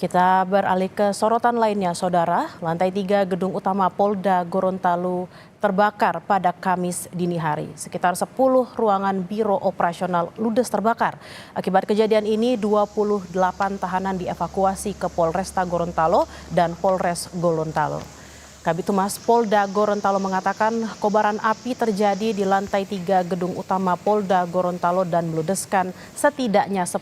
Kita beralih ke sorotan lainnya, Saudara. Lantai 3 gedung utama Polda Gorontalo terbakar pada Kamis dini hari. Sekitar 10 ruangan biro operasional ludes terbakar. Akibat kejadian ini, 28 tahanan dievakuasi ke Polresta Gorontalo dan Polres Gorontalo. Kabid Humas Polda Gorontalo mengatakan kobaran api terjadi di lantai 3 gedung utama Polda Gorontalo dan meludeskan setidaknya 10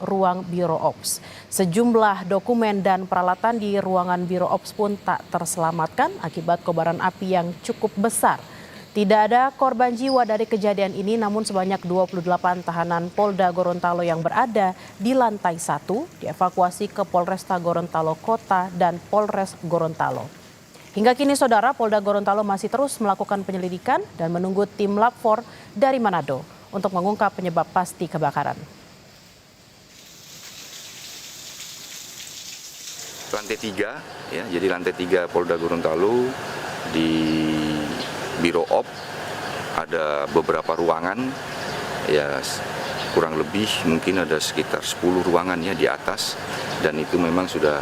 ruang biro ops. Sejumlah dokumen dan peralatan di ruangan biro ops pun tak terselamatkan akibat kobaran api yang cukup besar. Tidak ada korban jiwa dari kejadian ini, namun sebanyak 28 tahanan Polda Gorontalo yang berada di lantai 1 dievakuasi ke Polresta Gorontalo Kota dan Polres Gorontalo. Hingga kini, Saudara, Polda Gorontalo masih terus melakukan penyelidikan dan menunggu tim Lab 4 dari Manado untuk mengungkap penyebab pasti kebakaran. Lantai 3, ya, jadi lantai 3 Polda Gorontalo di Biro Op ada beberapa ruangan, ya kurang lebih mungkin ada sekitar 10 ruangan ya di atas, dan itu memang sudah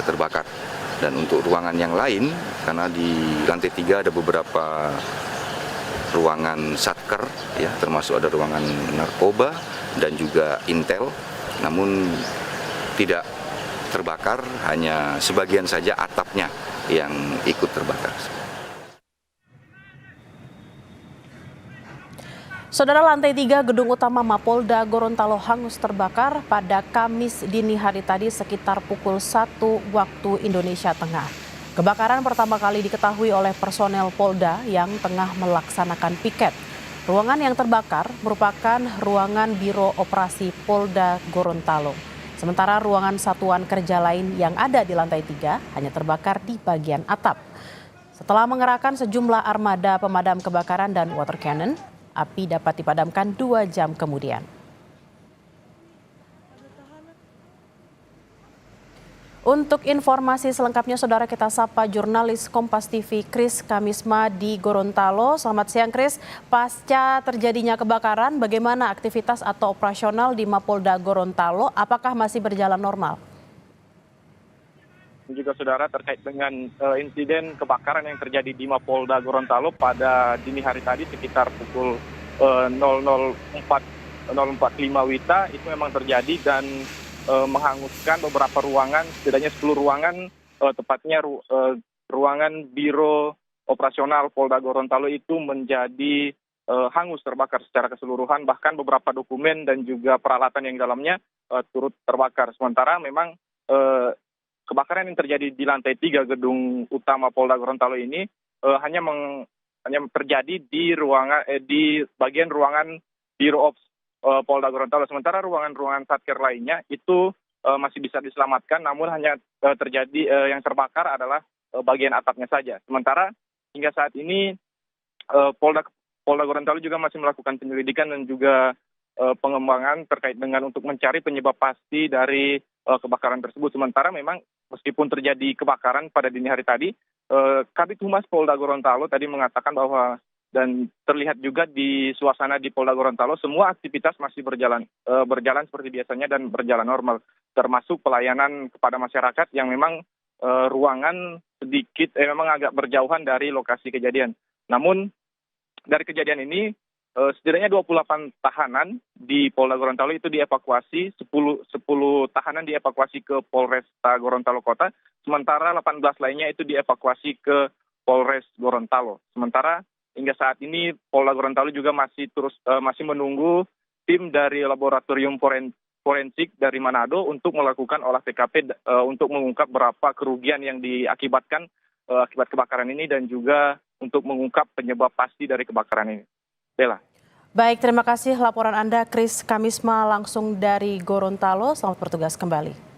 terbakar. Dan untuk ruangan yang lain, karena di lantai 3 ada beberapa ruangan satker, ya, termasuk ada ruangan narkoba dan juga intel, namun tidak terbakar, hanya sebagian saja atapnya yang ikut terbakar. Saudara, lantai 3 gedung utama Mapolda Gorontalo hangus terbakar pada Kamis dini hari tadi sekitar pukul 1 waktu Indonesia Tengah. Kebakaran pertama kali diketahui oleh personel Polda yang tengah melaksanakan piket. Ruangan yang terbakar merupakan ruangan Biro Operasi Polda Gorontalo. Sementara ruangan satuan kerja lain yang ada di lantai 3 hanya terbakar di bagian atap. Setelah mengerahkan sejumlah armada pemadam kebakaran dan water cannon, api dapat dipadamkan 2 jam kemudian. Untuk informasi selengkapnya, Saudara, kita sapa jurnalis Kompas TV Kris Kamisma di Gorontalo. Selamat siang, Kris. Pasca terjadinya kebakaran, bagaimana aktivitas atau operasional di Mapolda Gorontalo? Apakah masih berjalan normal? Juga Saudara, terkait dengan insiden kebakaran yang terjadi di Mapolda Gorontalo pada dini hari tadi sekitar pukul 00.45 WITA itu memang terjadi dan menghanguskan beberapa ruangan, setidaknya 10 ruangan, tepatnya ruangan Biro Operasional Polda Gorontalo itu menjadi hangus terbakar secara keseluruhan, bahkan beberapa dokumen dan juga peralatan yang dalamnya turut terbakar. Sementara memang kebakaran yang terjadi di lantai 3 gedung utama Polda Gorontalo ini hanya terjadi di bagian ruangan Biro Ops Polda Gorontalo. Sementara ruangan-ruangan satker lainnya itu masih bisa diselamatkan, namun hanya terjadi yang terbakar adalah bagian atapnya saja. Sementara hingga saat ini Polda Gorontalo juga masih melakukan penyelidikan dan juga pengembangan terkait dengan untuk mencari penyebab pasti dari kebakaran tersebut. Sementara memang meskipun terjadi kebakaran pada dini hari tadi, Kabid Humas Polda Gorontalo tadi mengatakan bahwa, dan terlihat juga di suasana di Polda Gorontalo, semua aktivitas masih berjalan seperti biasanya dan berjalan normal, termasuk pelayanan kepada masyarakat yang memang ruangan sedikit memang agak berjauhan dari lokasi kejadian. Namun dari kejadian ini setidaknya 28 tahanan di Polda Gorontalo itu dievakuasi, 10 tahanan dievakuasi ke Polresta Gorontalo Kota, sementara 18 lainnya itu dievakuasi ke Polres Gorontalo. Sementara hingga saat ini Polda Gorontalo juga masih menunggu tim dari laboratorium forensik dari Manado untuk melakukan olah TKP untuk mengungkap berapa kerugian yang diakibatkan akibat kebakaran ini dan juga untuk mengungkap penyebab pasti dari kebakaran ini. Bella. Baik, terima kasih laporan Anda, Kris Kamisma, langsung dari Gorontalo. Selamat bertugas kembali.